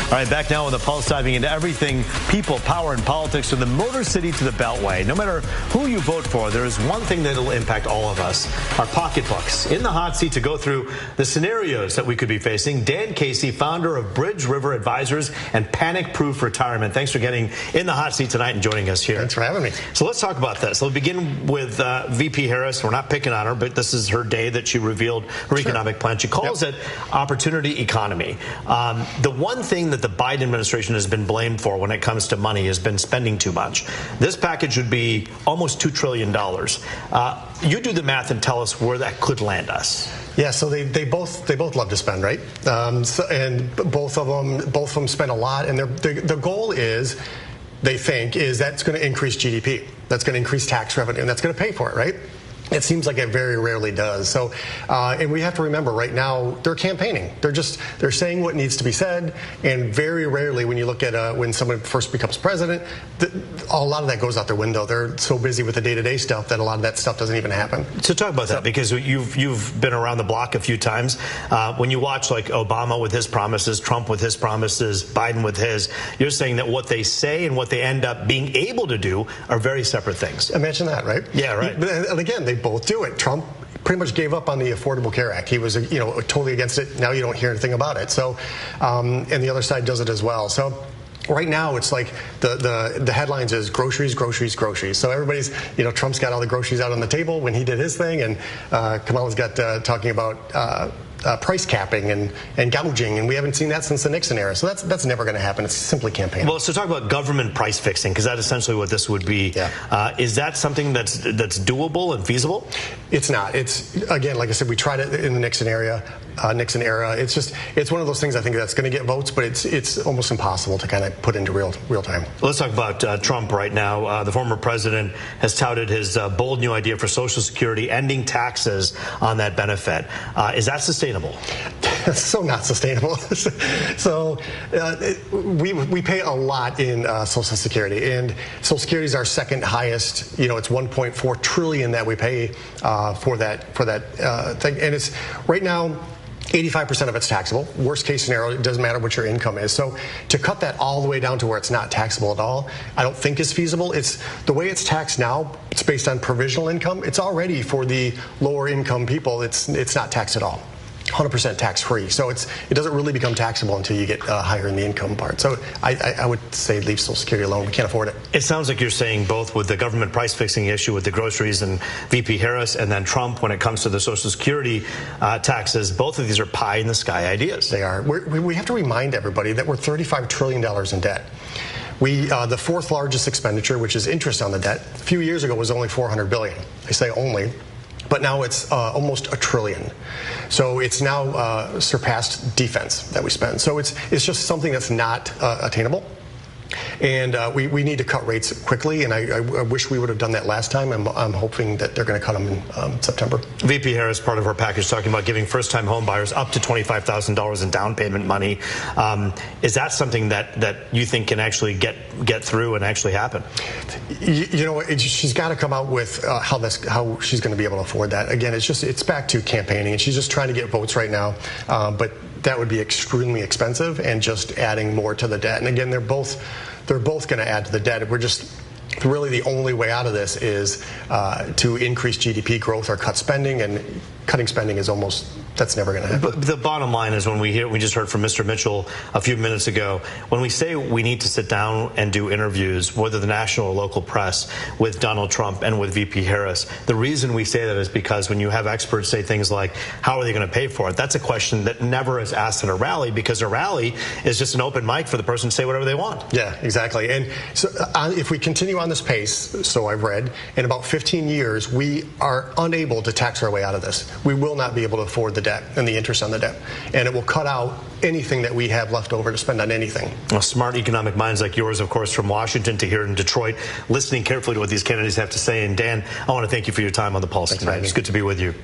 All right, back now on the Pulse, diving into everything people, power, and politics from the Motor City to the Beltway. No matter who you vote for, there is one thing that will impact all of us, our pocketbooks. In the hot seat to go through the scenarios that we could be facing, Dan Casey, founder of Bridge River Advisors and Panic Proof Retirement. Thanks for getting in the hot seat tonight and joining us here. Thanks for having me. So let's talk about this. We'll begin with VP Harris. We're not picking on her, but this is her day that she revealed her economic plan. She calls it opportunity economy. The one thing that the Biden administration has been blamed for when it comes to money has been spending too much. This package would be almost $2 trillion. You do the math and tell us where that could land us. Yeah, so they both love to spend, right? And both of them spend a lot, and the goal is, they think, is that's going to increase GDP. That's going to increase tax revenue, and that's going to pay for it, right? It seems like it very rarely does. So, and we have to remember right now, they're campaigning. They're saying what needs to be said. And very rarely, when you look at when someone first becomes president, a lot of that goes out their window. They're so busy with the day-to-day stuff that a lot of that stuff doesn't even happen. So talk about that, because you've been around the block a few times. When you watch like Obama with his promises, Trump with his promises, Biden with his, you're saying that what they say and what they end up being able to do are very separate things. Imagine that, right? Yeah, right. And again, they both do it. Trump pretty much gave up on the Affordable Care Act. He was, totally against it. Now you don't hear anything about it. So, and the other side does it as well. So, right now, it's like the headlines is groceries, groceries, groceries. So everybody's, Trump's got all the groceries out on the table when he did his thing, and Kamala's got talking about price capping and gouging, and we haven't seen that since the Nixon era. So that's never going to happen. It's simply campaigning. Well, so talk about government price fixing, because that's essentially what this would be. Yeah. Is that something that's doable and feasible? It's not. It's, again, like I said, we tried it in the Nixon era. It's one of those things I think that's going to get votes, but it's almost impossible to kind of put into real time. Let's talk about Trump right now. The former president has touted his bold new idea for Social Security, ending taxes on that benefit. Is that sustainable? So not sustainable. So we pay a lot in Social Security, and Social Security is our second highest. It's 1.4 trillion that we pay for that thing, and it's right now 85% of it's taxable. Worst case scenario, it doesn't matter what your income is. So to cut that all the way down to where it's not taxable at all, I don't think is feasible. It's the way it's taxed now. It's based on provisional income. It's already for the lower income people. It's not taxed at all. 100% tax-free. So it doesn't really become taxable until you get higher in the income part. So I would say leave Social Security alone. We can't afford it. It sounds like you're saying both with the government price-fixing issue with the groceries and VP Harris, and then Trump when it comes to the Social Security taxes, both of these are pie-in-the-sky ideas. They are. We have to remind everybody that we're $35 trillion in debt. The fourth largest expenditure, which is interest on the debt, a few years ago was only $400 billion. I say only. But now it's almost $1 trillion. So it's now surpassed defense that we spend. So it's just something that's not attainable. And we need to cut rates quickly, and I wish we would have done that last time. I'm hoping that they're going to cut them in September. VP Harris, part of our package, talking about giving first-time home buyers up to $25,000 in down payment money. Is that something that you think can actually get through and actually happen? She's got to come out with how she's going to be able to afford that. Again, it's back to campaigning, and she's just trying to get votes right now. But that would be extremely expensive and just adding more to the debt. And again, they're both going to add to the debt. We're just really the only way out of this is to increase GDP growth or cut spending, and cutting spending is that's never going to happen. But the bottom line is, when we just heard from Mr. Mitchell a few minutes ago, when we say we need to sit down and do interviews, whether the national or local press, with Donald Trump and with VP Harris, the reason we say that is because when you have experts say things like, how are they going to pay for it? That's a question that never is asked at a rally, because a rally is just an open mic for the person to say whatever they want. Yeah, exactly. And so if we continue on this pace, so I've read, in about 15 years, we are unable to tax our way out of this. We will not be able to afford the debt and the interest on the debt, and it will cut out anything that we have left over to spend on anything. Well, smart economic minds like yours, of course, from Washington to here in Detroit, listening carefully to what these candidates have to say. And Dan, I want to thank you for your time on the Pulse tonight. It's good to be with you.